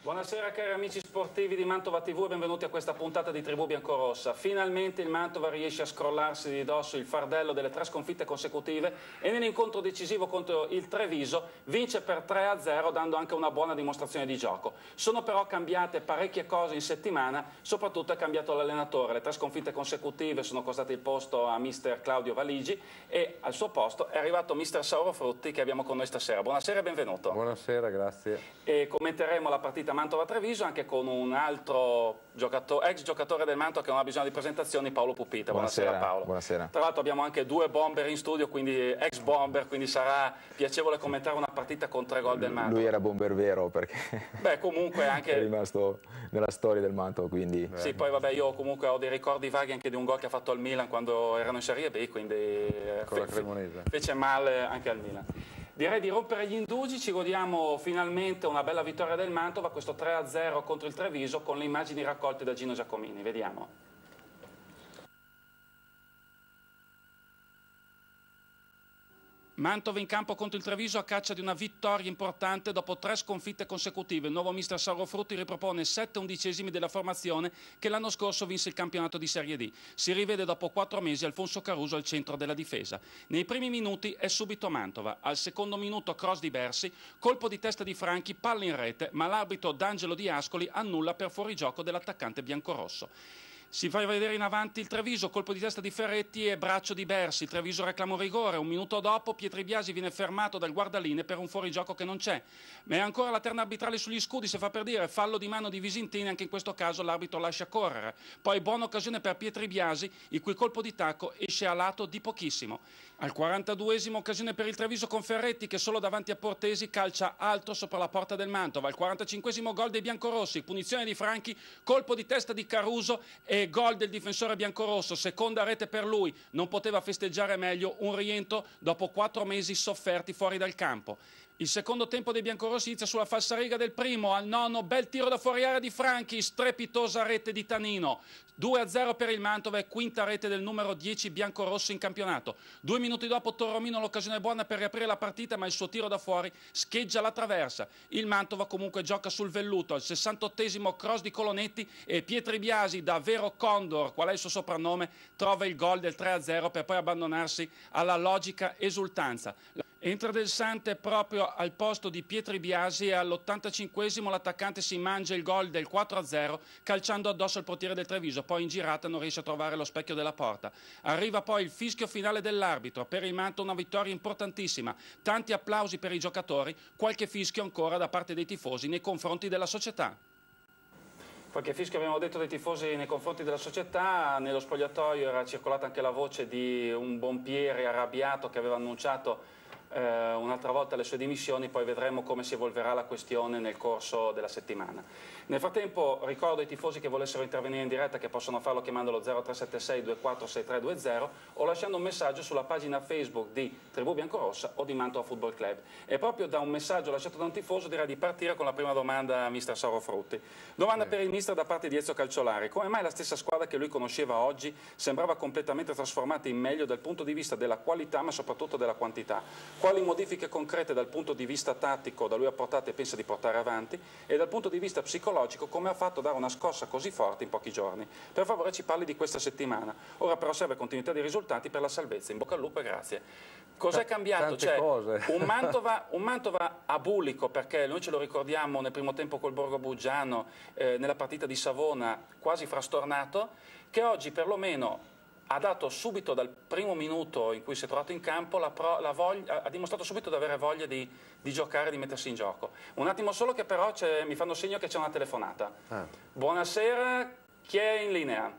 Buonasera cari amici sportivi di Mantova TV e benvenuti a questa puntata di Tribù Biancorossa. Finalmente il Mantova riesce a scrollarsi di dosso il fardello delle 3 sconfitte consecutive e nell'incontro decisivo contro il Treviso vince per 3-0 dando anche una buona dimostrazione di gioco. Sono però cambiate parecchie cose in settimana, soprattutto è cambiato l'allenatore. Le 3 sconfitte consecutive sono costate il posto a mister Claudio Valigi e al suo posto è arrivato mister Sauro Frutti che abbiamo con noi stasera. Buonasera e benvenuto. Buonasera, grazie. E commenteremo la partita Mantova-Treviso anche con un altro ex giocatore del Mantova che non ha bisogno di presentazioni, Paolo Pupita. Buonasera Paolo. Buonasera. Tra l'altro abbiamo anche 2 bomber in studio, quindi ex bomber, quindi sarà piacevole commentare una partita con 3 gol del Mantova. Lui era bomber vero perché comunque anche... è rimasto nella storia del Mantova, quindi... Sì, poi vabbè, io comunque ho dei ricordi vaghi anche di un gol che ha fatto al Milan quando erano in Serie B, quindi fece male anche al Milan. Direi di rompere gli indugi, ci godiamo finalmente una bella vittoria del Mantova, questo 3-0 contro il Treviso con le immagini raccolte da Gino Giacomini. Vediamo. Mantova in campo contro il Treviso a caccia di una vittoria importante dopo 3 sconfitte consecutive. Il nuovo mister Sauro Frutti ripropone 7/11 della formazione che l'anno scorso vinse il campionato di Serie D. Si rivede dopo 4 mesi Alfonso Caruso al centro della difesa. Nei primi minuti è subito Mantova. Al secondo minuto cross di Bersi, colpo di testa di Franchi, palla in rete, ma l'arbitro D'Angelo Di Ascoli annulla per fuorigioco dell'attaccante biancorosso. Si fa vedere in avanti il Treviso, colpo di testa di Ferretti e braccio di Bersi. Il Treviso reclama un rigore. Un minuto dopo Pietri Biasi viene fermato dal guardaline per un fuorigioco che non c'è. Ma è ancora la terna arbitrale sugli scudi, si fa per dire fallo di mano di Visintini, anche in questo caso l'arbitro lascia correre. Poi buona occasione per Pietri Biasi, il cui colpo di tacco esce a lato di pochissimo. Al 42esimo occasione per il Treviso con Ferretti che solo davanti a Portesi calcia alto sopra la porta del Mantova. Al 45esimo gol dei biancorossi, punizione di Franchi, colpo di testa di Caruso e gol del difensore biancorosso, seconda rete per lui, non poteva festeggiare meglio un rientro dopo 4 mesi sofferti fuori dal campo. Il secondo tempo dei biancorossi inizia sulla falsariga del primo, al 9, bel tiro da fuori area di Franchi, strepitosa rete di Tanino. 2-0 per il Mantova e quinta rete del numero 10 biancorosso in campionato. 2 minuti dopo Torromino l'occasione buona per riaprire la partita, ma il suo tiro da fuori scheggia la traversa. Il Mantova comunque gioca sul velluto. Al 68esimo cross di Colonetti e Pietri Biasi, da vero Condor, qual è il suo soprannome, trova il gol del 3-0 per poi abbandonarsi alla logica esultanza. Entra Del Sante proprio al posto di Pietri Biasi e all'85esimo l'attaccante si mangia il gol del 4-0 calciando addosso al portiere del Treviso, poi in girata non riesce a trovare lo specchio della porta. Arriva poi il fischio finale dell'arbitro, per il Mantova una vittoria importantissima, tanti applausi per i giocatori, qualche fischio ancora da parte dei tifosi nei confronti della società. Qualche fischio abbiamo detto dei tifosi nei confronti della società, nello spogliatoio era circolata anche la voce di un Bompieri arrabbiato che aveva annunciato un'altra volta le sue dimissioni, poi vedremo come si evolverà la questione nel corso della settimana. Nel frattempo ricordo ai tifosi che volessero intervenire in diretta che possono farlo chiamando lo 0376 246320 o lasciando un messaggio sulla pagina Facebook di Tribù Biancorossa o di Mantova Football Club. E proprio da un messaggio lasciato da un tifoso direi di partire con la prima domanda a mister Sauro Frutti. Domanda per il mister da parte di Ezio Calciolari: come mai la stessa squadra che lui conosceva oggi sembrava completamente trasformata in meglio dal punto di vista della qualità ma soprattutto della quantità? Quali modifiche concrete dal punto di vista tattico da lui apportate e pensa di portare avanti, e dal punto di vista psicologico come ha fatto dare una scossa così forte in pochi giorni? Per favore ci parli di questa settimana. Ora però serve continuità di risultati per la salvezza. In bocca al lupo e grazie. Cos'è cambiato? C'è un Mantova abulico, perché noi ce lo ricordiamo nel primo tempo col Borgo Buggiano, nella partita di Savona quasi frastornato, che oggi perlomeno ha dato subito dal primo minuto in cui si è trovato in campo ha dimostrato subito di avere voglia di giocare, di mettersi in gioco. Un attimo solo che però mi fanno segno che c'è una telefonata. Buonasera, chi è in linea?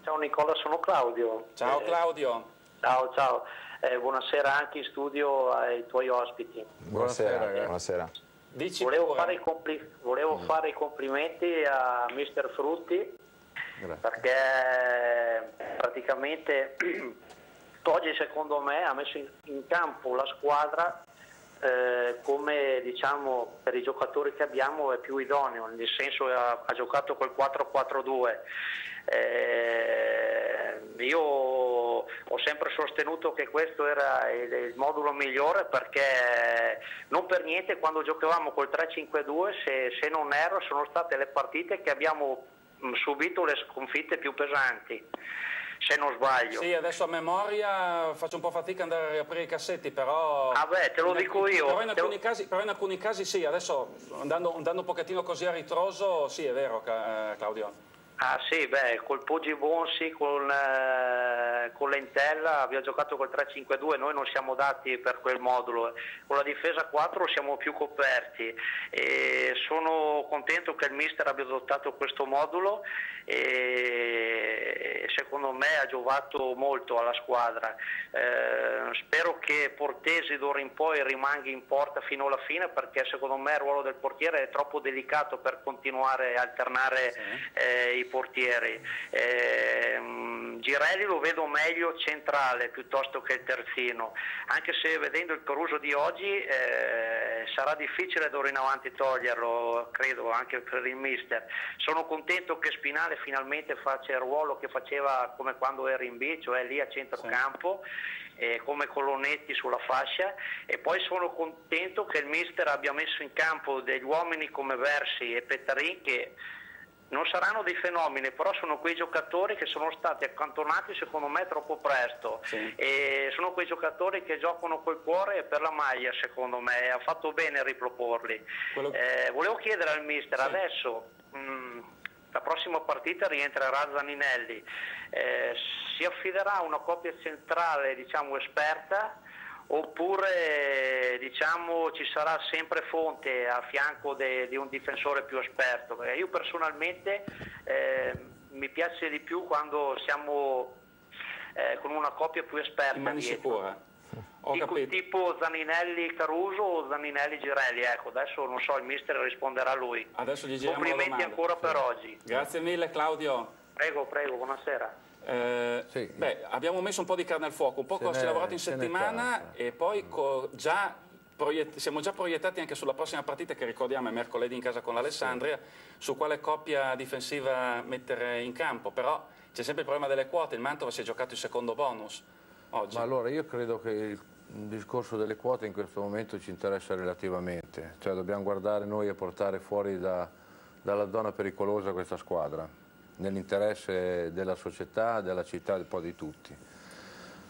Ciao Nicola, sono Claudio. Ciao Claudio. Ciao. Buonasera anche in studio ai tuoi ospiti. Buonasera. Buonasera. Volevo fare i complimenti a mister Frutti. Grazie. Perché praticamente oggi secondo me ha messo in campo la squadra come diciamo per i giocatori che abbiamo è più idoneo, nel senso ha giocato col 4-4-2. Io ho sempre sostenuto che questo era il modulo migliore, perché non per niente quando giocavamo col 3-5-2, se non erro, sono state le partite che abbiamo subito le sconfitte più pesanti, se non sbaglio. Sì, adesso a memoria faccio un po' fatica ad andare a riaprire i cassetti, però... Ah beh, te lo dico io. Però in alcuni casi sì, adesso andando un pochettino così a ritroso, sì, è vero, Claudio. Ah sì, beh, col Poggi Bonsi, con l'Entella abbiamo giocato col 3-5-2, noi non siamo dati per quel modulo, con la difesa 4 siamo più coperti e sono contento che il mister abbia adottato questo modulo e secondo me ha giovato molto alla squadra. Spero che Portesi d'ora in poi rimanga in porta fino alla fine, perché secondo me il ruolo del portiere è troppo delicato per continuare a alternare i portieri. Girelli lo vedo meglio centrale piuttosto che terzino, anche se vedendo il Caruso di oggi sarà difficile d'ora in avanti toglierlo, credo, anche per il mister. Sono contento che Spinale finalmente faccia il ruolo che faceva come quando era in B, cioè lì a centrocampo, come Colonetti sulla fascia, e poi sono contento che il mister abbia messo in campo degli uomini come Versi e Pettarin, che non saranno dei fenomeni, però sono quei giocatori che sono stati accantonati secondo me troppo presto, e sono quei giocatori che giocano col cuore e per la maglia, secondo me ha fatto bene a riproporli. Volevo chiedere al mister, adesso la prossima partita rientrerà Zaninelli, si affiderà a una coppia centrale, diciamo, esperta, oppure diciamo ci sarà sempre Fonte a fianco di un difensore più esperto? Perché io personalmente mi piace di più quando siamo con una coppia più esperta, in mani sicure. Tipo Zaninelli Caruso o Zaninelli Girelli, ecco, adesso non so, il mister risponderà lui. Adesso gli giriamo la complimenti domanda. Ancora per oggi. Grazie mille Claudio. Prego, buonasera. Sì. Beh, abbiamo messo un po' di carne al fuoco, un po' si è lavorato in settimana e poi siamo già proiettati anche sulla prossima partita, che ricordiamo è mercoledì in casa con l'Alessandria, su quale coppia difensiva mettere in campo, però c'è sempre il problema delle quote, il Mantova si è giocato il secondo bonus oggi. Ma allora io credo che il discorso delle quote in questo momento ci interessa relativamente, cioè dobbiamo guardare noi a portare fuori dalla zona pericolosa questa squadra, nell'interesse della società, della città e un po' di tutti.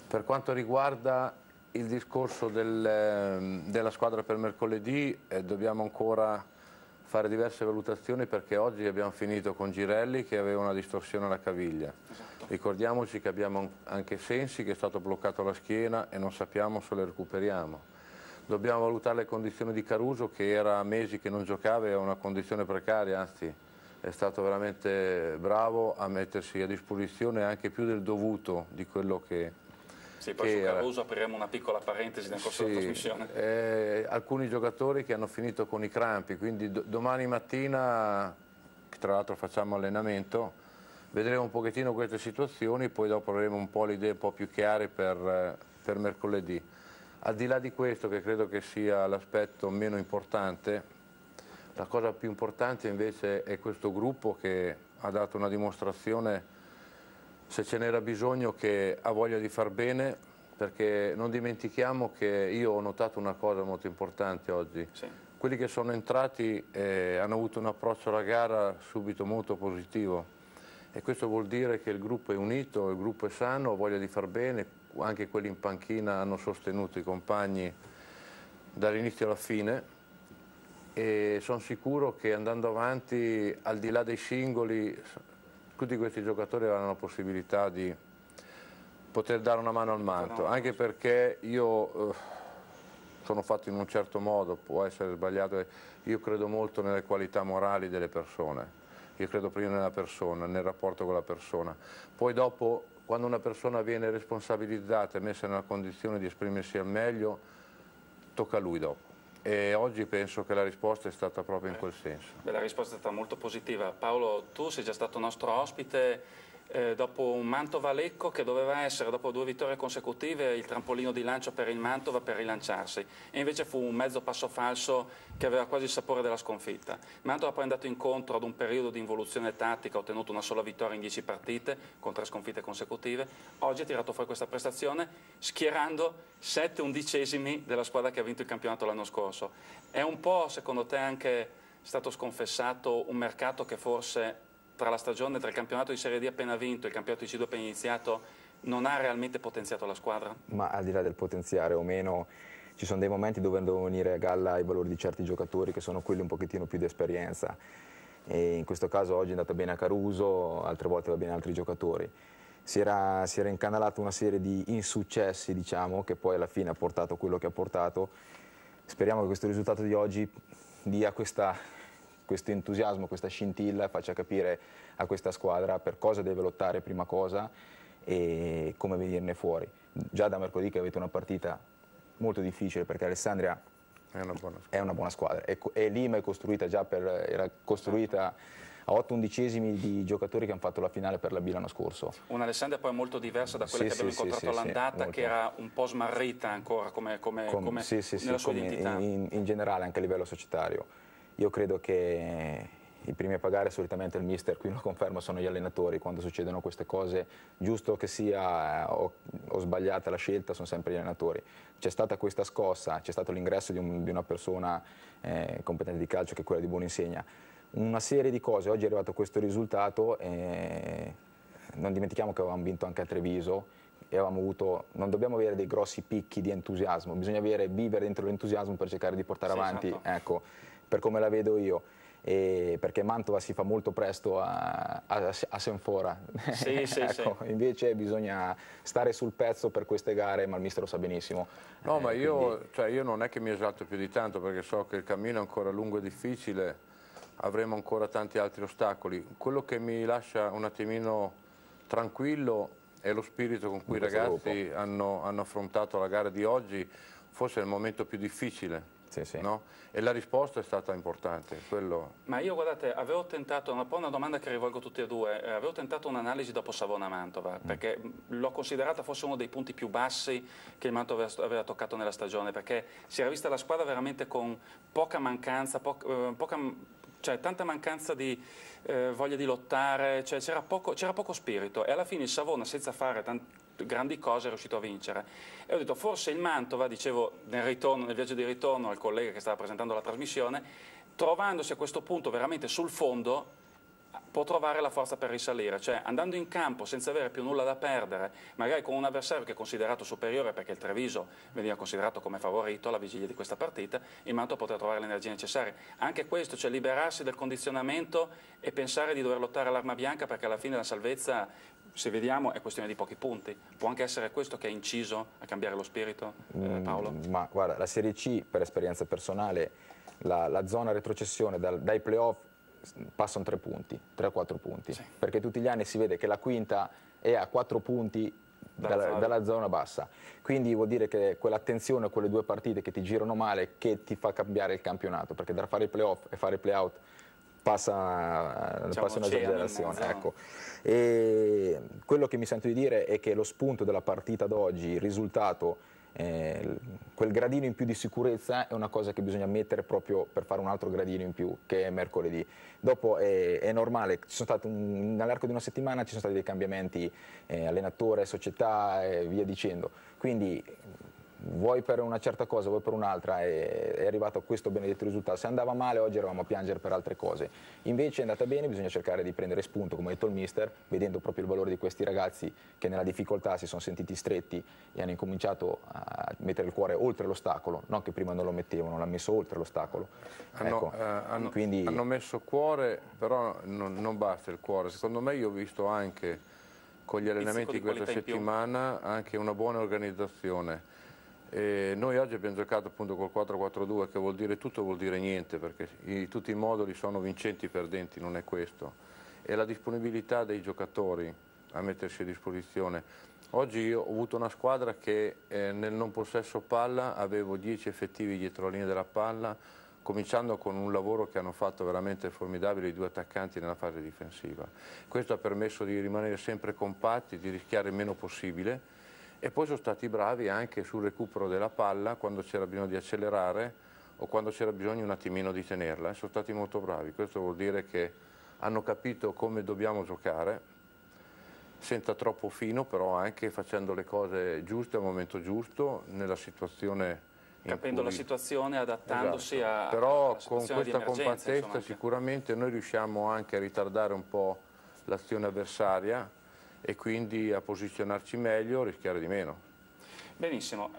Per quanto riguarda il discorso della squadra per mercoledì, dobbiamo ancora fare diverse valutazioni, perché oggi abbiamo finito con Girelli che aveva una distorsione alla caviglia. Ricordiamoci che abbiamo anche Sensi che è stato bloccato alla schiena e non sappiamo se lo recuperiamo. Dobbiamo valutare le condizioni di Caruso, che era mesi che non giocava e ha una condizione precaria, anzi è stato veramente bravo a mettersi a disposizione anche più del dovuto di quello che... Sì, poi su Caruso apriremo una piccola parentesi nel corso della trasmissione. Alcuni giocatori che hanno finito con i crampi, quindi domani mattina, tra l'altro facciamo allenamento, vedremo un pochettino queste situazioni, poi dopo avremo un po' le idee un po' più chiare per mercoledì. Al di là di questo, che credo che sia l'aspetto meno importante, la cosa più importante invece è questo gruppo che ha dato una dimostrazione, se ce n'era bisogno, che ha voglia di far bene, perché non dimentichiamo che io ho notato una cosa molto importante oggi. Sì. Quelli che sono entrati hanno avuto un approccio alla gara subito molto positivo, e questo vuol dire che il gruppo è unito, il gruppo è sano, ha voglia di far bene, anche quelli in panchina hanno sostenuto i compagni dall'inizio alla fine, e sono sicuro che andando avanti, al di là dei singoli, tutti questi giocatori avranno la possibilità di poter dare una mano al Manto, anche perché io sono fatto in un certo modo, può essere sbagliato, io credo molto nelle qualità morali delle persone, io credo prima nella persona, nel rapporto con la persona, poi dopo, quando una persona viene responsabilizzata e messa nella condizione di esprimersi al meglio, tocca a lui dopo. E oggi penso che la risposta è stata proprio in quel senso. La risposta è stata molto positiva. Paolo, tu sei già stato nostro ospite dopo un Mantova-Lecco che doveva essere, dopo 2 vittorie consecutive, il trampolino di lancio per il Mantova per rilanciarsi, e invece fu un mezzo passo falso che aveva quasi il sapore della sconfitta. Mantova poi è andato incontro ad un periodo di involuzione tattica, ha ottenuto una sola vittoria in 10 partite con 3 sconfitte consecutive. Oggi ha tirato fuori questa prestazione schierando 7 undicesimi della squadra che ha vinto il campionato l'anno scorso. È un po', secondo te, anche stato sconfessato un mercato che forse tra la stagione, tra il campionato di Serie D appena vinto e il campionato di C2 appena iniziato, non ha realmente potenziato la squadra? Ma al di là del potenziare o meno, ci sono dei momenti dove devono venire a galla i valori di certi giocatori che sono quelli un pochettino più di esperienza, e in questo caso oggi è andata bene a Caruso, altre volte va bene a altri giocatori. Si era incanalata una serie di insuccessi, diciamo, che poi alla fine ha portato quello che ha portato. Speriamo che questo risultato di oggi dia questo entusiasmo, questa scintilla, faccia capire a questa squadra per cosa deve lottare prima cosa e come venirne fuori. Già da mercoledì che avete una partita molto difficile, perché Alessandria è una buona squadra e Lima è costruita già era costruita a 8 undicesimi di giocatori che hanno fatto la finale per la B l'anno scorso. Una Alessandria poi molto diversa da quella che abbiamo incontrato all'andata, che era un po' smarrita ancora come nella sua identità. In generale, anche a livello societario. Io credo che i primi a pagare solitamente il mister, qui lo confermo, sono gli allenatori. Quando succedono queste cose, giusto che sia o sbagliata la scelta, sono sempre gli allenatori. C'è stata questa scossa, c'è stato l'ingresso di una persona competente di calcio, che è quella di Buoninsegna. Una serie di cose, oggi è arrivato questo risultato, non dimentichiamo che avevamo vinto anche a Treviso e avevamo avuto, non dobbiamo avere dei grossi picchi di entusiasmo, bisogna vivere dentro l'entusiasmo per cercare di portare avanti, esatto. Ecco, per come la vedo io. Perché Mantova si fa molto presto a Senfora, ecco, invece bisogna stare sul pezzo per queste gare, ma il mister lo sa benissimo. No, ma io non è che mi esalto più di tanto, perché so che il cammino è ancora lungo e difficile, avremo ancora tanti altri ostacoli. Quello che mi lascia un attimino tranquillo è lo spirito con cui i ragazzi hanno affrontato la gara di oggi, forse è il momento più difficile. Sì. No? E la risposta è stata importante. Ma io, guardate, avevo tentato, una domanda che rivolgo a tutti e due, avevo tentato un'analisi dopo Savona-Mantova, perché l'ho considerata forse uno dei punti più bassi che il Mantova aveva toccato nella stagione, perché si era vista la squadra veramente con poca mancanza, cioè tanta mancanza di voglia di lottare, cioè c'era poco spirito, e alla fine il Savona, senza fare grandi cose, è riuscito a vincere. E ho detto, forse il Mantova, dicevo nel viaggio di ritorno al collega che stava presentando la trasmissione, trovandosi a questo punto veramente sul fondo, può trovare la forza per risalire, cioè andando in campo senza avere più nulla da perdere, magari con un avversario che è considerato superiore, perché il Treviso veniva considerato come favorito alla vigilia di questa partita, il Mantova potrà trovare le energie necessarie. Anche questo, cioè liberarsi del condizionamento e pensare di dover lottare all'arma bianca, perché alla fine la salvezza, se vediamo, è questione di pochi punti. Può anche essere questo che ha inciso a cambiare lo spirito, Paolo? Ma guarda, la Serie C, per esperienza personale, la zona retrocessione dai playoff passano 3 punti, 3 o 4 punti, sì. Perché tutti gli anni si vede che la quinta è a 4 punti dalla zona bassa, quindi vuol dire che quell'attenzione a quelle 2 partite che ti girano male, che ti fa cambiare il campionato, perché da fare i playoff e fare i playout passa un'esagerazione, ecco. E quello che mi sento di dire è che lo spunto della partita d'oggi, il risultato, quel gradino in più di sicurezza è una cosa che bisogna mettere proprio per fare un altro gradino in più, che è mercoledì. Dopo è normale, nell'arco di una settimana ci sono stati dei cambiamenti, allenatore, società e via dicendo, quindi vuoi per una certa cosa, vuoi per un'altra, è arrivato a questo benedetto risultato. Se andava male oggi eravamo a piangere per altre cose, invece è andata bene, bisogna cercare di prendere spunto, come ha detto il mister, vedendo proprio il valore di questi ragazzi che nella difficoltà si sono sentiti stretti e hanno incominciato a mettere il cuore oltre l'ostacolo, non che prima non lo mettevano, l'hanno messo oltre l'ostacolo. Hanno messo cuore, però non basta il cuore. Secondo me, io ho visto anche con gli allenamenti di questa settimana anche una buona organizzazione. Noi oggi abbiamo giocato appunto col 4-4-2, che vuol dire tutto, vuol dire niente, perché tutti i moduli sono vincenti e perdenti, non è questo. E la disponibilità dei giocatori a mettersi a disposizione. Oggi io ho avuto una squadra che nel non possesso palla avevo 10 effettivi dietro la linea della palla, cominciando con un lavoro che hanno fatto veramente formidabile i due attaccanti nella fase difensiva. Questo ha permesso di rimanere sempre compatti, di rischiare il meno possibile, e poi sono stati bravi anche sul recupero della palla quando c'era bisogno di accelerare o quando c'era bisogno un attimino di tenerla. Sono stati molto bravi. Questo vuol dire che hanno capito come dobbiamo giocare, senza troppo fino, però anche facendo le cose giuste al momento giusto, nella situazione, capendo la situazione, adattandosi esatto. Però con questa compattezza sicuramente noi riusciamo anche a ritardare un po' l'azione avversaria e quindi a posizionarci meglio, rischiare di meno. Benissimo,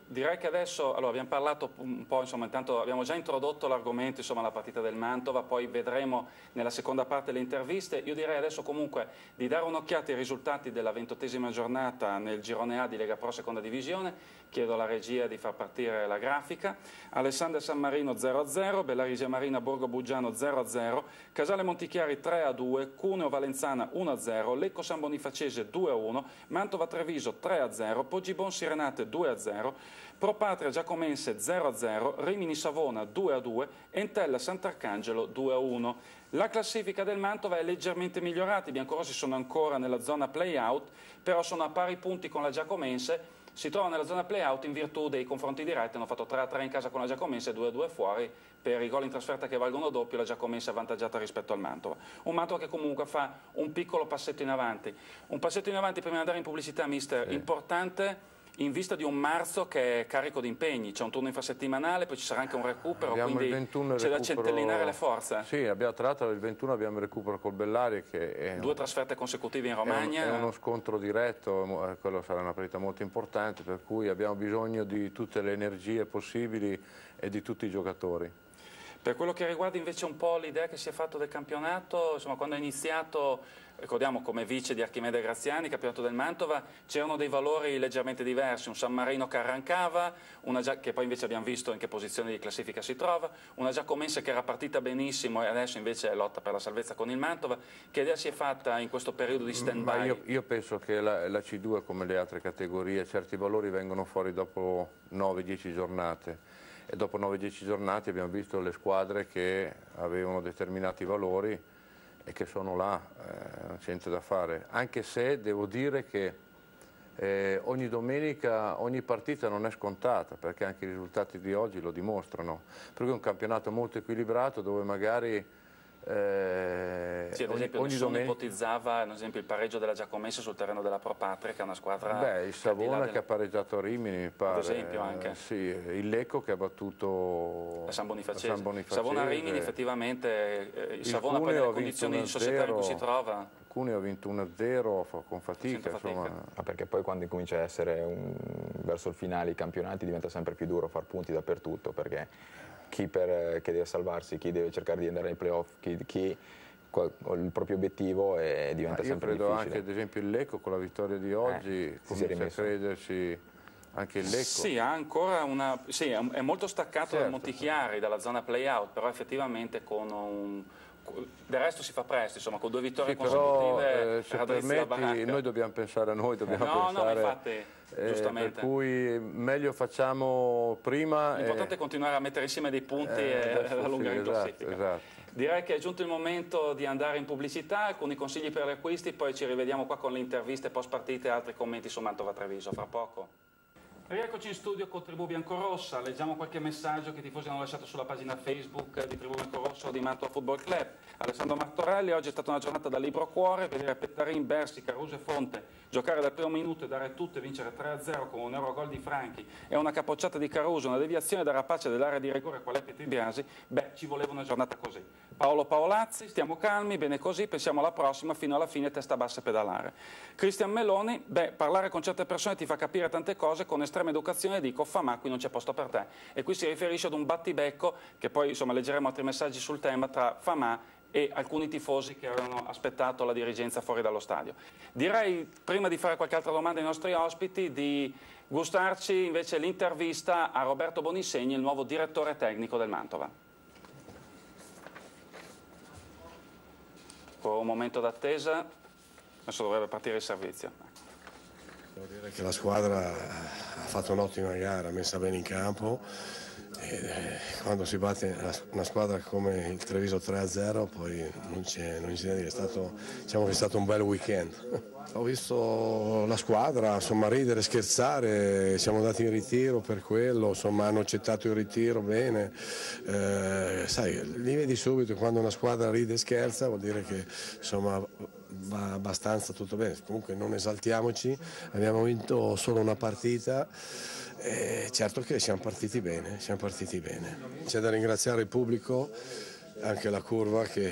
direi che adesso abbiamo parlato un po', insomma, intanto abbiamo già introdotto l'argomento, insomma, la partita del Mantova, poi vedremo nella seconda parte le interviste. Io direi adesso comunque di dare un'occhiata ai risultati della 28ª giornata nel girone A di Lega Pro Seconda Divisione. Chiedo alla regia di far partire la grafica. Alessandria San Marino 0-0, Bellaresia Marina Borgo Buggiano 0-0, Casale Montichiari 3-2, Cuneo Valenzana 1-0, Lecco San Bonifacese 2-1, Mantova Treviso 3-0, Poggibon Sirenate 2-0, Pro Patria Giacomense 0-0, Rimini Savona 2-2, Entella Sant'Arcangelo 2-1. La classifica del Mantova è leggermente migliorata, i biancorossi sono ancora nella zona play-out, però sono a pari punti con la Giacomense. Si trova nella zona play-out in virtù dei confronti diretti, hanno fatto 3-3 in casa con la Giacomense e 2-2 fuori. Per i gol in trasferta che valgono doppio, la Giacomense è avvantaggiata rispetto al Mantova. Un Mantova che comunque fa un piccolo passetto in avanti. Un passetto in avanti prima di andare in pubblicità, mister, importante in vista di un marzo che è carico di impegni. C'è un turno infrasettimanale, poi ci sarà anche un recupero, quindi c'è da centellinare le forze. Sì, tra l'altro il 21 abbiamo il recupero col Bellaria, che è 2 trasferte consecutive in Romagna. È uno scontro diretto, quello sarà una partita molto importante, per cui abbiamo bisogno di tutte le energie possibili e di tutti i giocatori. Per quello che riguarda invece un po' l'idea che si è fatto del campionato, insomma, quando è iniziato, ricordiamo come vice di Archimede Graziani, campionato del Mantova, c'erano dei valori leggermente diversi, un San Marino che arrancava, che poi invece abbiamo visto in che posizione di classifica si trova, una Giacomense che era partita benissimo e adesso invece lotta per la salvezza con il Mantova. Che idea si è fatta in questo periodo di stand-by? Io penso che la C2, come le altre categorie, certi valori vengono fuori dopo 9-10 giornate. E dopo 9-10 giornate abbiamo visto le squadre che avevano determinati valori e che sono là, non c'è niente da fare. Anche se devo dire che ogni domenica, ogni partita non è scontata, perché anche i risultati di oggi lo dimostrano. Per cui è un campionato molto equilibrato dove magari sì, ad esempio nessuno ipotizzava ad esempio il pareggio della Giacomense sul terreno della Pro Patria, che è una squadra... il Savona che ha pareggiato a Rimini, mi pare. Ad esempio anche. Sì, il Lecco che ha battuto a San Bonifacese. Savona-Rimini effettivamente, il Savona poi nelle condizioni di società in cui si trova. Cuneo ha vinto 1-0 con fatica. Insomma. Perché poi quando incomincia a essere verso il finale i campionati diventa sempre più duro far punti dappertutto, perché chi che deve salvarsi, chi deve cercare di andare ai playoff, chi il proprio obiettivo diventa sempre difficile. Io credo anche ad esempio il Lecco con la vittoria di oggi comincia a credersi anche il Lecco. Sì, ha ancora è molto staccato dal Montichiari, dalla zona play-out, però effettivamente con del resto si fa presto, insomma, con 2 vittorie consecutive. Se permetti, noi dobbiamo pensare a noi, dobbiamo pensare... No, infatti, giustamente. Per cui meglio facciamo prima... L'importante è continuare a mettere insieme dei punti e allungare in classifica. Esatto. Direi che è giunto il momento di andare in pubblicità, alcuni consigli per gli acquisti, poi ci rivediamo qua con le interviste post partite e altri commenti su Mantova Treviso, fra poco. Rieccoci in studio con Tribù Biancorossa, leggiamo qualche messaggio che i tifosi hanno lasciato sulla pagina Facebook di Tribù Biancorossa o di Mantova Football Club. Alessandro Martorelli, oggi è stata una giornata da libro cuore, vedere Pettarin, Bersi, Caruso e Fonte giocare dal primo minuto e dare tutto e vincere 3-0 con un Eurogol di Franchi e una capocciata di Caruso, una deviazione da rapace dell'area di rigore qual è Petri Biasi, ci voleva una giornata così. Paolo Paolazzi, stiamo calmi, bene così, pensiamo alla prossima, fino alla fine testa bassa e pedalare. Cristian Meloni, parlare con certe persone ti fa capire tante cose, con estrema educazione dico, Famà, qui non c'è posto per te. E qui si riferisce ad un battibecco, che poi insomma leggeremo altri messaggi sul tema, tra Famà e alcuni tifosi che avevano aspettato la dirigenza fuori dallo stadio. Direi, prima di fare qualche altra domanda ai nostri ospiti, di gustarci invece l'intervista a Roberto Bonisegni, il nuovo direttore tecnico del Mantova. Con un momento d'attesa, adesso dovrebbe partire il servizio. Devo dire che la squadra ha fatto un'ottima gara, messa bene in campo. quando si batte una squadra come il Treviso 3-0 poi non c'è da dire, diciamo che è stato un bel weekend. Ho visto la squadra insomma ridere, scherzare, siamo andati in ritiro per quello, insomma hanno accettato il ritiro bene, sai, li vedi subito quando una squadra ride e scherza, vuol dire che insomma va abbastanza tutto bene. Comunque non esaltiamoci, abbiamo vinto solo una partita. Certo che siamo partiti bene. C'è da ringraziare il pubblico, anche la curva, che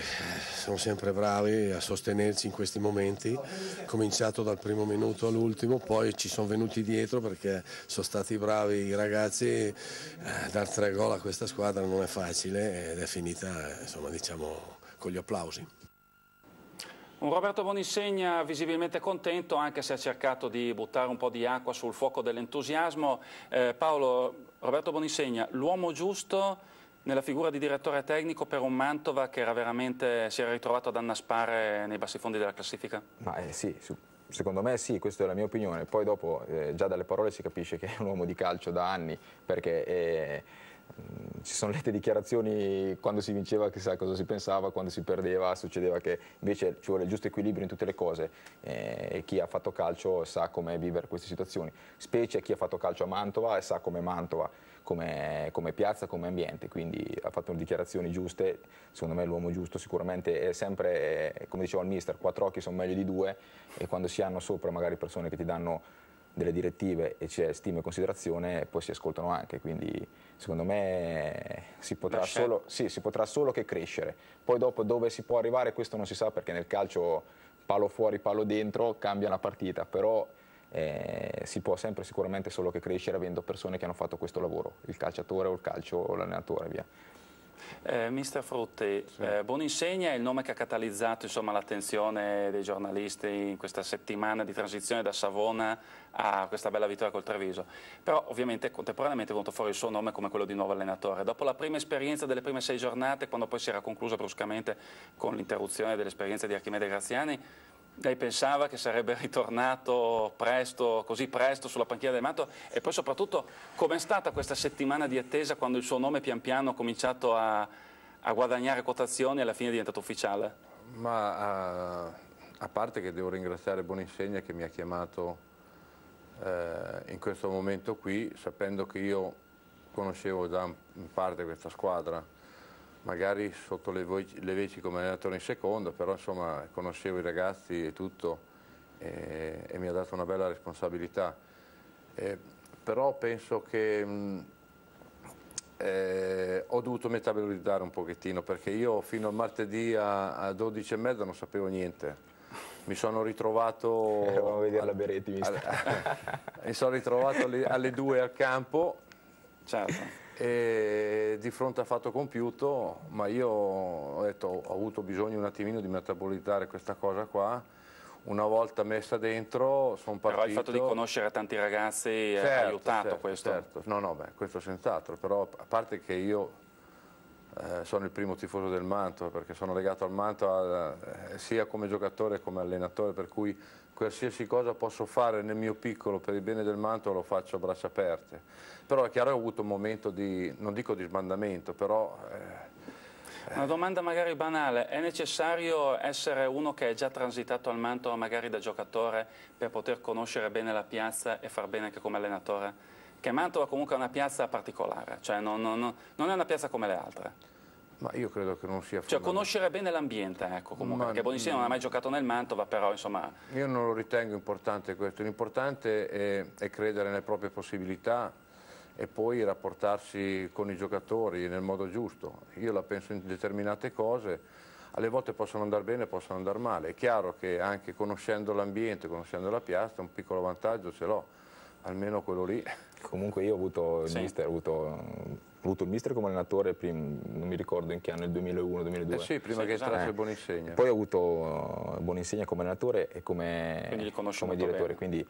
sono sempre bravi a sostenerci in questi momenti, cominciato dal primo minuto all'ultimo, poi ci sono venuti dietro perché sono stati bravi i ragazzi, dar 3 gol a questa squadra non è facile ed è finita insomma, diciamo, con gli applausi. Un Roberto Boninsegna visibilmente contento, anche se ha cercato di buttare un po' di acqua sul fuoco dell'entusiasmo. Paolo, Roberto Boninsegna, l'uomo giusto nella figura di direttore tecnico per un Mantova che era veramente, si era ritrovato ad annaspare nei bassi fondi della classifica? Ma sì, secondo me sì, questa è la mia opinione. Poi dopo già dalle parole si capisce che è un uomo di calcio da anni, perché ci sono lette dichiarazioni quando si vinceva, chissà cosa si pensava, quando si perdeva succedeva che invece ci vuole il giusto equilibrio in tutte le cose, e chi ha fatto calcio sa come vivere queste situazioni, specie chi ha fatto calcio a Mantova e sa come Mantova, come piazza, come ambiente, quindi ha fatto dichiarazioni giuste. Secondo me l'uomo giusto sicuramente è sempre, come diceva il mister, 4 occhi sono meglio di 2, e quando si hanno sopra magari persone che ti danno delle direttive e c'è stima e considerazione, poi si ascoltano anche, quindi secondo me si potrà solo che crescere. Poi dopo dove si può arrivare questo non si sa, perché nel calcio palo fuori, palo dentro, cambia la partita, però si può sempre sicuramente solo che crescere avendo persone che hanno fatto questo lavoro, il calciatore o il calcio o l'allenatore, via. Mister Frutti, sì. Boninsegna è il nome che ha catalizzato l'attenzione dei giornalisti in questa settimana di transizione da Savona a questa bella vittoria col Treviso, però ovviamente contemporaneamente è venuto fuori il suo nome come quello di nuovo allenatore. Dopo la prima esperienza delle prime 6 giornate, quando poi si era conclusa bruscamente con l'interruzione dell'esperienza di Archimede Graziani, lei pensava che sarebbe ritornato presto, così presto sulla panchina del Mantova? E poi soprattutto com'è stata questa settimana di attesa quando il suo nome pian piano ha cominciato a guadagnare quotazioni e alla fine è diventato ufficiale? Ma a parte che devo ringraziare Boninsegna che mi ha chiamato in questo momento qui, sapendo che io conoscevo già in parte questa squadra, magari sotto le veci come allenatore in seconda, però insomma conoscevo i ragazzi e tutto, e mi ha dato una bella responsabilità. Però penso che ho dovuto metabolizzare un pochettino, perché io fino al martedì a 12:30 non sapevo niente. Mi sono ritrovato a vedere la Beretti, mi sono ritrovato alle 2 al campo. Certo. E di fronte a fatto compiuto, ma io ho detto, ho avuto bisogno un attimino di metabolizzare questa cosa qua. Una volta messa dentro sono partito. Però il fatto di conoscere tanti ragazzi ha aiutato questo? Certo, questo senz'altro, però a parte che io sono il primo tifoso del Mantova, perché sono legato al Mantova sia come giocatore che come allenatore, per cui qualsiasi cosa posso fare nel mio piccolo per il bene del Mantova lo faccio a braccia aperte. Però è chiaro che ho avuto un momento di, non dico di sbandamento, però... Una domanda magari banale, è necessario essere uno che è già transitato al Mantova magari da giocatore per poter conoscere bene la piazza e far bene anche come allenatore? Che Mantova comunque è una piazza particolare, cioè non è una piazza come le altre. Ma io credo che non sia Cioè conoscere bene l'ambiente, ecco, comunque, perché Boninsegna non ha mai giocato nel Mantova, però insomma... Io non lo ritengo importante questo, l'importante è credere nelle proprie possibilità e poi rapportarsi con i giocatori nel modo giusto. Io la penso in determinate cose, alle volte possono andare bene, possono andare male. È chiaro che anche conoscendo l'ambiente, conoscendo la piazza, un piccolo vantaggio ce l'ho, almeno quello lì. Comunque io ho avuto il mister, ho avuto il mister come allenatore, non mi ricordo in che anno, nel 2001-2002. Sì, prima che entrasse Boninsegna. Poi ho avuto Boninsegna come allenatore e come direttore, quindi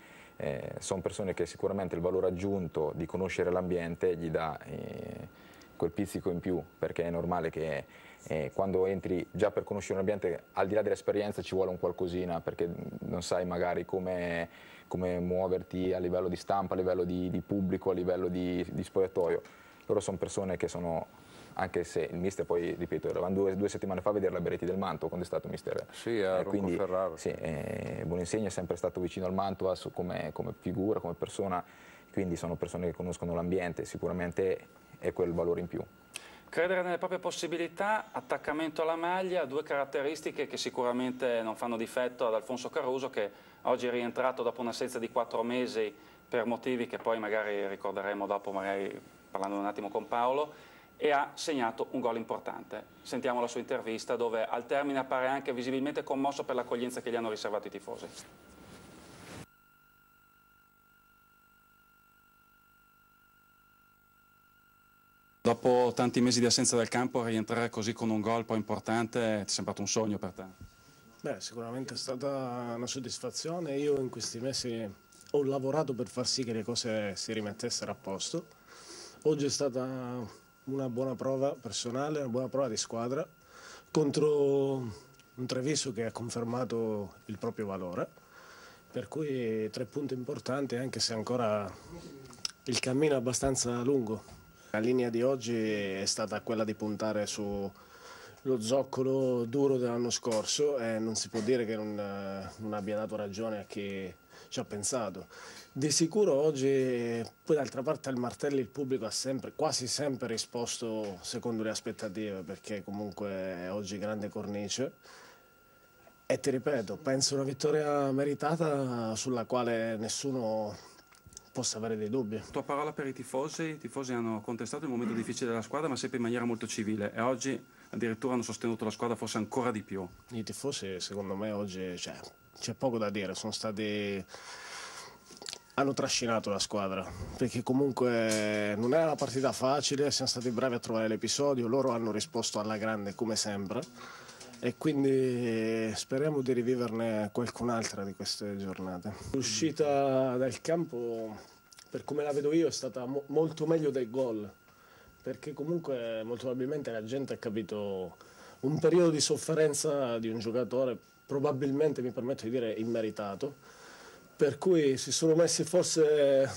sono persone che sicuramente il valore aggiunto di conoscere l'ambiente gli dà quel pizzico in più, perché è normale che quando entri già per conoscere un ambiente, al di là dell'esperienza ci vuole un qualcosina, perché non sai magari come muoverti a livello di stampa, a livello di pubblico, a livello di spogliatoio. loro sono persone che sono, anche se il mister poi, ripeto, eravamo due settimane fa a vedere la Berretti del Mantova quando è stato mister. Sì, a quindi Ferraro. sì, Buoninsegna è sempre stato vicino al Mantova come figura, come persona, quindi sono persone che conoscono l'ambiente, sicuramente è quel valore in più. Credere nelle proprie possibilità, attaccamento alla maglia, due caratteristiche che sicuramente non fanno difetto ad Alfonso Caruso, che oggi è rientrato dopo un'assenza di 4 mesi per motivi che poi magari ricorderemo dopo, magari parlando un attimo con Paolo, e ha segnato un gol importante. Sentiamo la sua intervista dove al termine appare anche visibilmente commosso per l'accoglienza che gli hanno riservato i tifosi. Dopo tanti mesi di assenza dal campo, rientrare così con un gol poi importante, ti è sembrato un sogno per te? Beh, sicuramente è stata una soddisfazione. Io in questi mesi ho lavorato per far sì che le cose si rimettessero a posto. Oggi è stata una buona prova personale, una buona prova di squadra contro un Treviso che ha confermato il proprio valore. Per cui 3 punti importanti, anche se ancora il cammino è abbastanza lungo. La linea di oggi è stata quella di puntare sullo zoccolo duro dell'anno scorso e non si può dire che non abbia dato ragione a chi ci ha pensato. Di sicuro oggi, poi d'altra parte al Martelli il pubblico ha quasi sempre risposto secondo le aspettative, perché comunque oggi grande cornice. E ti ripeto, penso una vittoria meritata sulla quale nessuno possa avere dei dubbi. Tua parola per i tifosi hanno contestato il momento difficile della squadra, ma sempre in maniera molto civile, e oggi addirittura hanno sostenuto la squadra forse ancora di più. I tifosi secondo me oggi c'è poco da dire, hanno trascinato la squadra, perché comunque non era una partita facile, siamo stati bravi a trovare l'episodio, loro hanno risposto alla grande come sempre e quindi speriamo di riviverne qualcun'altra di queste giornate. L'uscita dal campo, per come la vedo io, è stata molto meglio del gol, perché comunque molto probabilmente la gente ha capito un periodo di sofferenza di un giocatore, probabilmente, mi permetto di dire, immeritato, per cui si sono messi forse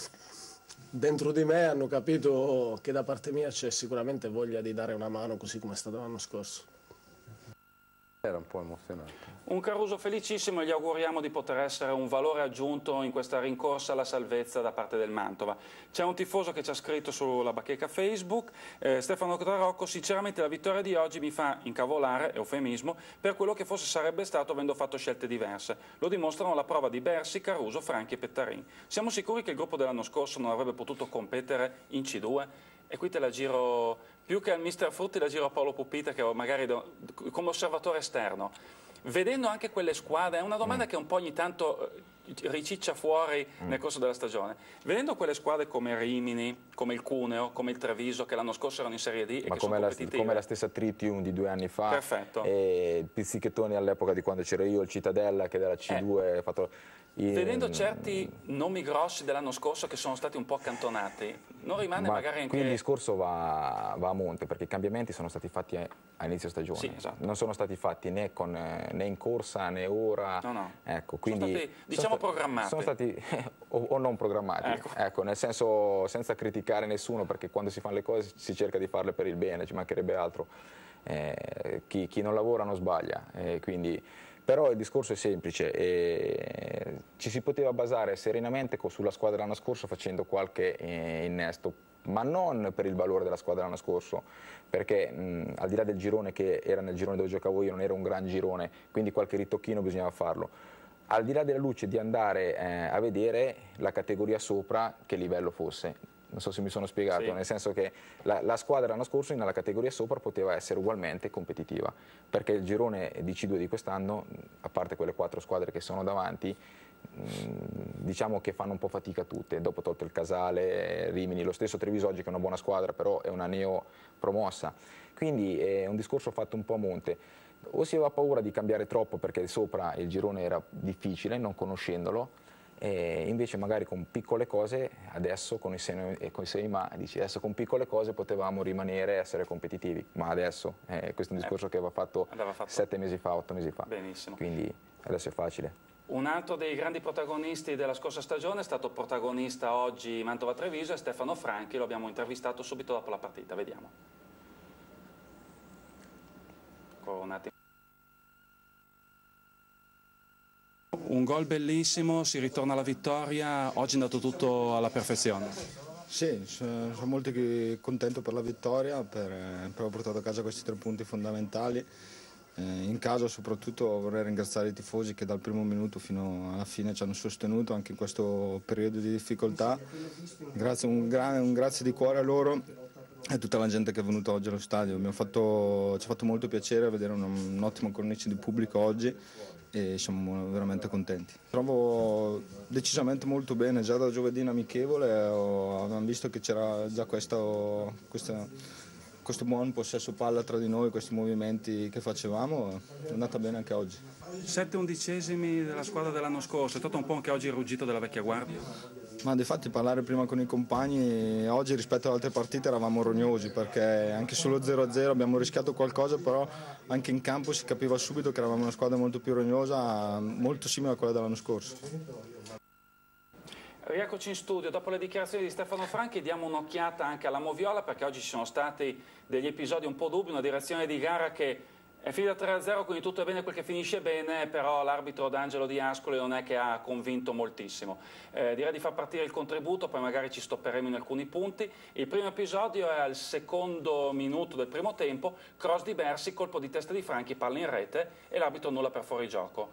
dentro di me, hanno capito che da parte mia c'è sicuramente voglia di dare una mano, così come è stato l'anno scorso. Era un po' emozionante. Un Caruso felicissimo e gli auguriamo di poter essere un valore aggiunto in questa rincorsa alla salvezza da parte del Mantova. C'è un tifoso che ci ha scritto sulla bacheca Facebook, Stefano Tarocco: sinceramente la vittoria di oggi mi fa incavolare, eufemismo, per quello che forse sarebbe stato avendo fatto scelte diverse. Lo dimostrano la prova di Bersi, Caruso, Franchi e Pettarin. Siamo sicuri che il gruppo dell'anno scorso non avrebbe potuto competere in C2? E qui te la giro, più che al mister Frutti, la giro a Paolo Pupita, che magari come osservatore esterno. Vedendo anche quelle squadre, è una domanda che un po' ogni tanto riciccia fuori nel corso della stagione. Vedendo quelle squadre come Rimini, come il Cuneo, come il Treviso, che l'anno scorso erano in Serie D e che sono competitive. Come la stessa Tritium di 2 anni fa. Perfetto. E il Pizzichettoni all'epoca di quando c'ero io, il Cittadella che della C2 ha fatto... Vedendo certi nomi grossi dell'anno scorso che sono stati un po' accantonati, non rimane magari anche... Qui il discorso va a monte, perché i cambiamenti sono stati fatti a inizio stagione. Sì, esatto. Non sono stati fatti né in corsa né ora. No. Ecco, quindi sono stati, diciamo, programmati. Sono stati o non programmati, ecco, nel senso, senza criticare nessuno, perché quando si fanno le cose si cerca di farle per il bene, ci mancherebbe altro. Chi non lavora non sbaglia, quindi... Però il discorso è semplice, ci si poteva basare serenamente sulla squadra dell'anno scorso facendo qualche innesto, ma non per il valore della squadra dell'anno scorso, perché al di là del girone che era nel girone dove giocavo io, non era un gran girone, quindi qualche ritocchino bisognava farlo. Al di là della luce di andare a vedere la categoria sopra che livello fosse. Non so se mi sono spiegato, nel senso che la squadra l'anno scorso nella categoria sopra poteva essere ugualmente competitiva, perché il girone di C2 di quest'anno, a parte quelle 4 squadre che sono davanti, diciamo che fanno un po' fatica tutte, dopo tolto il Casale, Rimini, lo stesso Treviso oggi che è una buona squadra, però è una neo promossa, quindi è un discorso fatto un po' a monte. O si aveva paura di cambiare troppo perché sopra il girone era difficile, non conoscendolo, e invece magari con piccole cose, adesso con i sei ma, dici adesso con piccole cose potevamo rimanere e essere competitivi, ma adesso questo è un discorso che aveva fatto 7 mesi fa, 8 mesi fa. Benissimo. Quindi adesso è facile. Un altro dei grandi protagonisti della scorsa stagione è stato protagonista oggi Mantova-Treviso, è Stefano Franchi, lo abbiamo intervistato subito dopo la partita, vediamo. Un attimo. Un gol bellissimo, si ritorna alla vittoria, oggi è andato tutto alla perfezione. Sì, sono molto contento per la vittoria, per aver portato a casa questi 3 punti fondamentali. In casa soprattutto vorrei ringraziare i tifosi che dal primo minuto fino alla fine ci hanno sostenuto anche in questo periodo di difficoltà. Un grazie di cuore a loro e a tutta la gente che è venuta oggi allo stadio. Ci ha fatto molto piacere vedere un'ottima cornice di pubblico oggi e siamo veramente contenti. Trovo decisamente molto bene, già da giovedì in amichevole abbiamo visto che c'era già questo buon possesso palla tra di noi, questi movimenti che facevamo, è andata bene anche oggi. 7/11 della squadra dell'anno scorso, è stato un po' anche oggi il ruggito della vecchia guardia? Ma difatti parlare prima con i compagni, oggi rispetto ad altre partite eravamo rognosi perché anche solo 0-0 abbiamo rischiato qualcosa, però anche in campo si capiva subito che eravamo una squadra molto più rognosa, molto simile a quella dell'anno scorso. Rieccoci in studio, dopo le dichiarazioni di Stefano Franchi diamo un'occhiata anche alla Moviola perché oggi ci sono stati degli episodi un po' dubbi, una direzione di gara che è finita 3-0, quindi tutto è bene quel che finisce bene, però l'arbitro D'Angelo Di Ascoli non è che ha convinto moltissimo. Direi di far partire il contributo, poi magari ci stopperemo in alcuni punti. Il primo episodio è al secondo minuto del primo tempo, cross di Bersi, colpo di testa di Franchi, palla in rete e l'arbitro nulla per fuorigioco.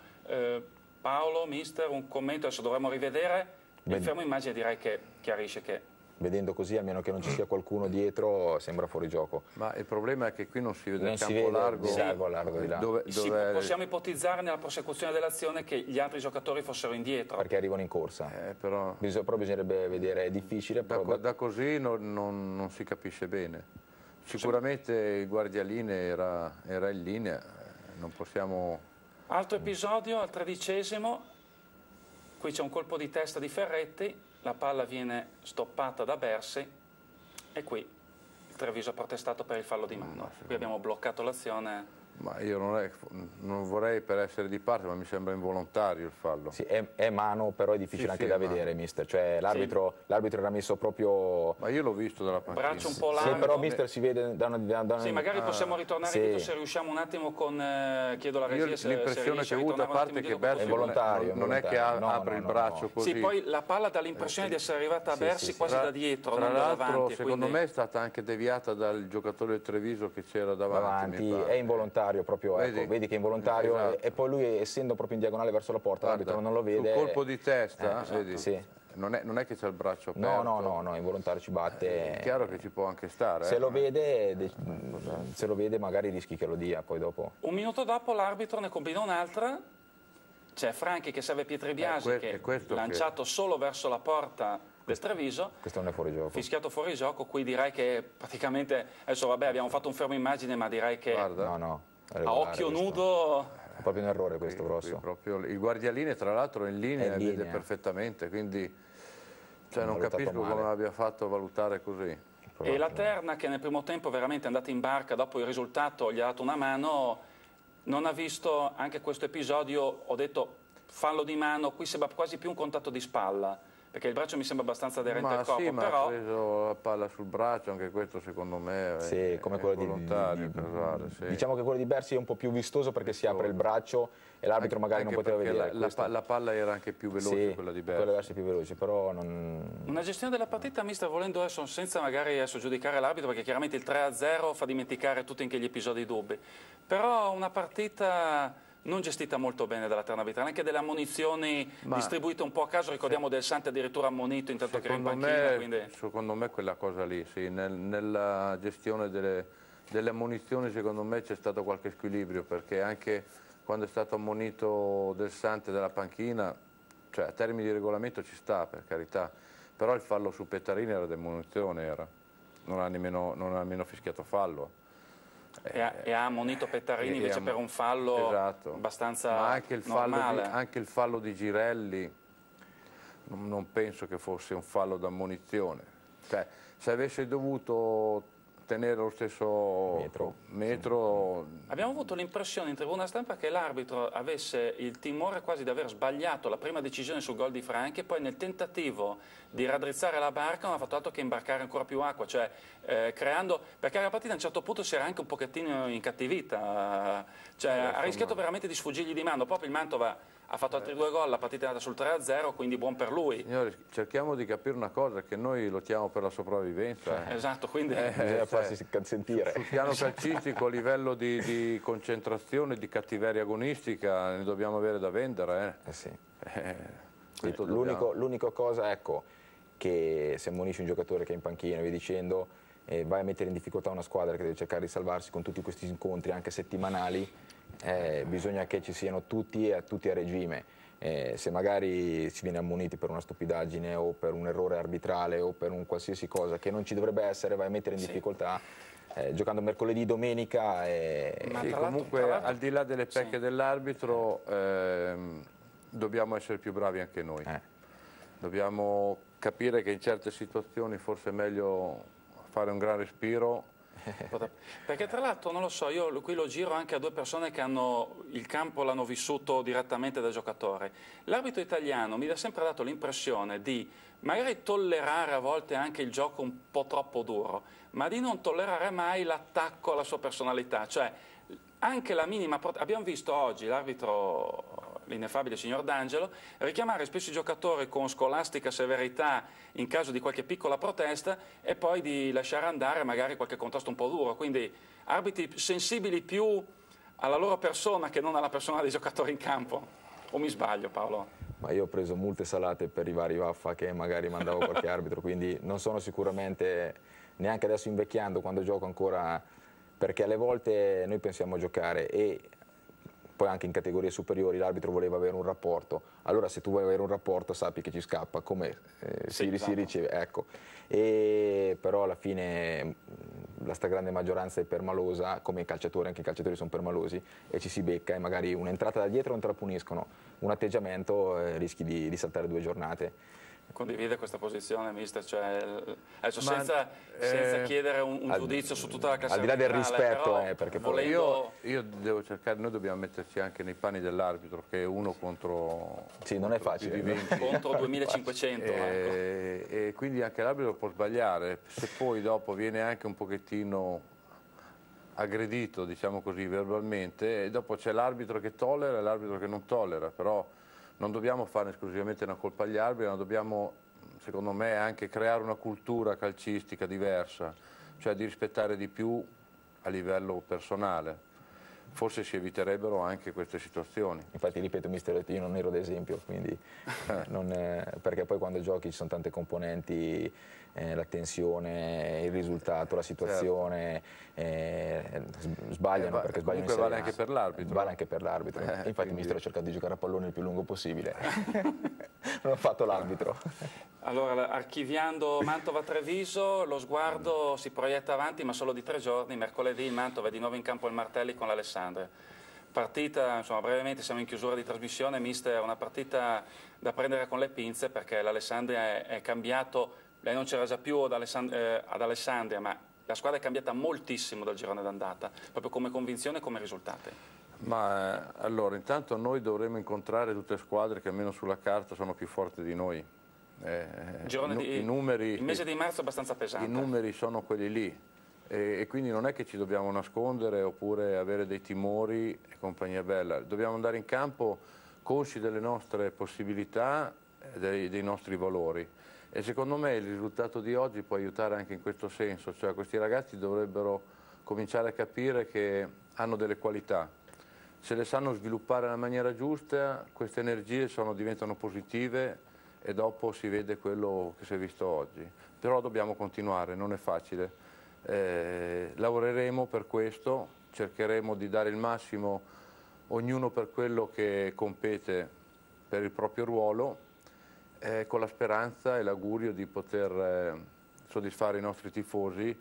Paolo, mister, un commento, adesso dovremmo rivedere. Il fermo immagine direi che chiarisce che... Vedendo così, a meno che non ci sia qualcuno dietro, sembra fuori gioco. Ma il problema è che qui non si vede non il campo si vede largo, di là. Sì, possiamo ipotizzare nella prosecuzione dell'azione che gli altri giocatori fossero indietro. Perché arrivano in corsa. Però bisognerebbe vedere, è difficile. Da così non si capisce bene. Sicuramente il guardialine era in linea, non possiamo... Altro episodio, al 13°, qui c'è un colpo di testa di Ferretti, la palla viene stoppata da Bersi e qui il Treviso ha protestato per il fallo di mano. Qui abbiamo bloccato l'azione. Ma io non vorrei per essere di parte, ma mi sembra involontario il fallo. Sì, è mano, però è difficile anche da vedere, mister. Cioè, l'arbitro era messo proprio... Ma io l'ho visto dalla panchina. Braccio un po' largo. Sì, però mister si vede Sì, magari possiamo ritornare indietro se riusciamo un attimo con... chiedo alla regia se l'impressione che ho avuto a parte che Bersi è volontario. Non è che apre il braccio così. Sì, poi la palla dà l'impressione di essere arrivata a Bersi quasi da dietro, tra non da davanti. Tra l'altro, secondo me è stata anche deviata dal giocatore del Treviso che c'era davanti. È involontario proprio, vedi che è involontario, esatto. E poi lui, essendo proprio in diagonale verso la porta, l'arbitro non lo vede. Sul colpo di testa, vedi? Sì. Non è che c'è il braccio aperto. No, involontario ci batte. È chiaro che ci può anche stare. Se lo vede magari rischi che lo dia poi dopo. Un minuto dopo l'arbitro ne combina un'altra. C'è Franchi che serve Pietribiasi che lanciato solo verso la porta del Treviso. Questo non è fuori gioco. Fischiato fuori gioco, qui direi che praticamente, adesso vabbè abbiamo fatto un fermo immagine, ma direi che a occhio nudo... È proprio un errore questo grosso. Proprio, il guardialine tra l'altro è in linea, vede perfettamente, quindi non capisco come abbia fatto a valutare così. E la Terna, che nel primo tempo veramente è andata in barca, dopo il risultato gli ha dato una mano, non ha visto anche questo episodio, ho detto fallo di mano, qui sembra quasi più un contatto di spalla, perché il braccio mi sembra abbastanza aderente al corpo. Sì, ma ha preso la palla sul braccio, anche questo secondo me è come quello volontario. Diciamo che quello di Bersi è un po' più vistoso perché si apre il braccio e l'arbitro magari non poteva vedere. La palla era anche più veloce, quella di Bersi. Quella Bersi più veloce, però non... Una gestione della partita, mister, volendo adesso, senza magari giudicare l'arbitro, perché chiaramente il 3-0 fa dimenticare tutti anche gli episodi dubbi, però una partita... non gestita molto bene dalla Terna Vitrana, anche delle ammonizioni distribuite un po' a caso, ricordiamo del Santi addirittura ammonito intanto che era in panchina. Secondo me quella cosa lì, sì, nella gestione delle ammonizioni secondo me c'è stato qualche squilibrio, perché anche quando è stato ammonito del Santi dalla panchina, cioè a termini di regolamento ci sta, per carità, però il fallo su Pettarini era demolizione, non ha nemmeno fischiato fallo. E ha ammonito Pettarini invece per un fallo abbastanza normale. Anche il fallo di Girelli non penso che fosse un fallo d'ammonizione. Cioè, se avesse dovuto tenere lo stesso metro. Abbiamo avuto l'impressione in tribuna stampa che l'arbitro avesse il timore quasi di aver sbagliato la prima decisione sul gol di Franchi e poi nel tentativo di raddrizzare la barca non ha fatto altro che imbarcare ancora più acqua, cioè creando, perché la partita a un certo punto si era anche un pochettino incattivita, cioè ha rischiato veramente di sfuggirgli di mano, proprio il Mantova ha fatto altri 2 gol, la partita è andata sul 3-0, quindi buon per lui. Signori, cerchiamo di capire una cosa, che noi lottiamo per la sopravvivenza. Esatto, quindi bisogna farsi sentire. Sul piano calcistico, a livello di concentrazione, di cattiveria agonistica, ne dobbiamo avere da vendere. Sì. L'unica cosa, ecco, che se ammonisci un giocatore che è in panchina e via dicendo, vai a mettere in difficoltà una squadra che deve cercare di salvarsi con tutti questi incontri anche settimanali, bisogna che ci siano tutti a regime. Se magari si viene ammoniti per una stupidaggine o per un errore arbitrale o per un qualsiasi cosa che non ci dovrebbe essere, vai a mettere in difficoltà giocando mercoledì, domenica. Comunque al di là delle pecche dell'arbitro dobbiamo essere più bravi anche noi. Dobbiamo capire che in certe situazioni forse è meglio fare un gran respiro. Perché tra l'altro, non lo so, io qui lo giro anche a 2 persone che hanno il campo, l'hanno vissuto direttamente da giocatore. L'arbitro italiano mi ha sempre dato l'impressione di magari tollerare a volte anche il gioco un po' troppo duro, ma di non tollerare mai l'attacco alla sua personalità, cioè anche la minima... Abbiamo visto oggi l'arbitro, l'ineffabile signor D'Angelo, richiamare spesso i giocatori con scolastica severità in caso di qualche piccola protesta e poi di lasciare andare magari qualche contesto un po' duro, quindi arbitri sensibili più alla loro persona che non alla persona dei giocatori in campo. O mi sbaglio, Paolo? Ma io ho preso multe salate per i vari vaffa che magari mandavo qualche arbitro, quindi non sono sicuramente, neanche adesso invecchiando, quando gioco ancora, perché alle volte noi pensiamo a giocare e poi anche in categorie superiori l'arbitro voleva avere un rapporto, allora se tu vuoi avere un rapporto sappi che ci scappa, come si riceve, ecco. Però alla fine la stragrande maggioranza è permalosa, come i calciatori, anche i calciatori sono permalosi e ci si becca e magari un'entrata da dietro non te la puniscono, un atteggiamento rischi di saltare 2 giornate. Condivide questa posizione, mister? Cioè, adesso senza chiedere un giudizio su tutta la classifica, al di là del rispetto, perché volendo... io devo cercare, noi dobbiamo metterci anche nei panni dell'arbitro, che è uno contro... Sì, non è facile. Contro 2500. E quindi anche l'arbitro può sbagliare, se poi dopo viene anche un pochettino aggredito, diciamo così, verbalmente, e dopo c'è l'arbitro che tollera e l'arbitro che non tollera, però... Non dobbiamo fare esclusivamente una colpa agli arbitri, ma dobbiamo, secondo me, anche creare una cultura calcistica diversa, cioè di rispettare di più a livello personale. Forse si eviterebbero anche queste situazioni. Infatti, ripeto, mister, io non ero ad esempio, quindi perché poi quando giochi ci sono tante componenti, la tensione, il risultato, la situazione, sbagliano perché sbagliano. Comunque vale anche per l'arbitro. Vale anche per l'arbitro. Infatti quindi... mister ho cercato di giocare a pallone il più lungo possibile. Non ho fatto l'arbitro. Allora, archiviando Mantova-Treviso, lo sguardo si proietta avanti, ma solo di 3 giorni. Mercoledì il Mantova è di nuovo in campo il Martelli con l'Alessandria. Partita, insomma, brevemente siamo in chiusura di trasmissione, mister, una partita da prendere con le pinze perché l'Alessandria è cambiato, lei non c'era già più ad Alessandria, ma la squadra è cambiata moltissimo dal girone d'andata, proprio come convinzione e come risultati. Ma allora, intanto noi dovremo incontrare tutte squadre che almeno sulla carta sono più forti di noi. Il mese di marzo è abbastanza pesante. I numeri sono quelli lì e quindi non è che ci dobbiamo nascondere oppure avere dei timori e compagnia bella. Dobbiamo andare in campo consci delle nostre possibilità e dei nostri valori. E secondo me il risultato di oggi può aiutare anche in questo senso, cioè questi ragazzi dovrebbero cominciare a capire che hanno delle qualità. Se le sanno sviluppare nella maniera giusta, queste energie diventano positive e dopo si vede quello che si è visto oggi. Però dobbiamo continuare, non è facile. Lavoreremo per questo, cercheremo di dare il massimo ognuno per quello che compete per il proprio ruolo, con la speranza e l'augurio di poter soddisfare i nostri tifosi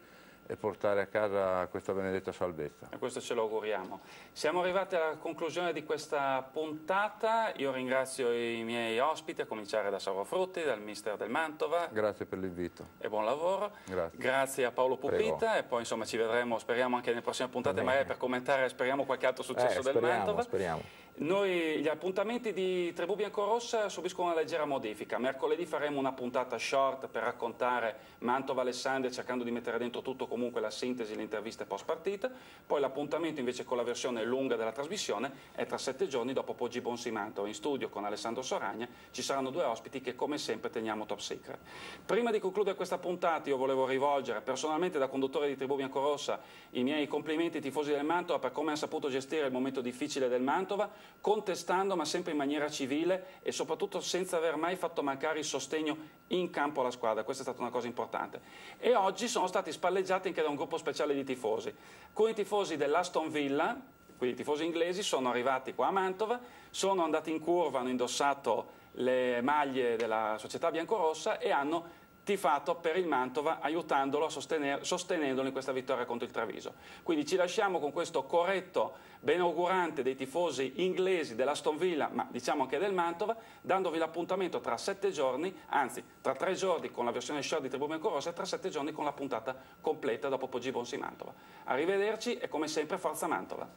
e portare a casa questa benedetta salvezza. E questo ce lo auguriamo. Siamo arrivati alla conclusione di questa puntata. Io ringrazio i miei ospiti, a cominciare da Sauro Frutti, dal mister del Mantova. Grazie per l'invito. E buon lavoro. Grazie. Grazie a Paolo Pupita. E poi insomma ci vedremo, speriamo anche nelle prossime puntate, magari per commentare, speriamo qualche altro successo del Mantova. Speriamo. Noi, gli appuntamenti di Tribù Biancorrossa subiscono una leggera modifica. Mercoledì faremo una puntata short per raccontare Mantova-Alessandria, cercando di mettere dentro tutto, comunque la sintesi, le interviste post partita. Poi l'appuntamento invece con la versione lunga della trasmissione è tra 7 giorni dopo Poggi Bonsi Mantova. In studio con Alessandro Soragna ci saranno 2 ospiti che come sempre teniamo top secret. Prima di concludere questa puntata io volevo rivolgere personalmente, da conduttore di Tribù Biancorrossa, i miei complimenti ai tifosi del Mantova per come hanno saputo gestire il momento difficile del Mantova, contestando ma sempre in maniera civile e soprattutto senza aver mai fatto mancare il sostegno in campo alla squadra. Questa è stata una cosa importante. E oggi sono stati spalleggiati anche da un gruppo speciale di tifosi. Alcuni tifosi dell'Aston Villa, quindi tifosi inglesi, sono arrivati qua a Mantova, sono andati in curva, hanno indossato le maglie della società biancorossa e hanno tifato per il Mantova, aiutandolo, sostenendolo in questa vittoria contro il Treviso. Quindi ci lasciamo con questo corretto benaugurante dei tifosi inglesi dell'Aston Villa, ma diciamo anche del Mantova, dandovi l'appuntamento tra 7 giorni, anzi tra 3 giorni con la versione short di Tribù Biancorrossa e tra 7 giorni con la puntata completa dopo Poggi Bonsi Mantova. Arrivederci e come sempre forza Mantova!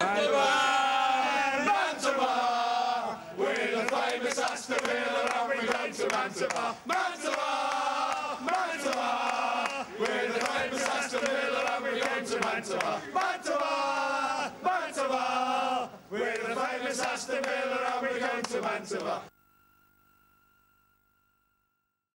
Mantova, Mantova, Mantova, we're the famous Aston Villa and we're going to Mantova. Mantova, Mantova, we're the famous Aston Villa and we're going to Mantova.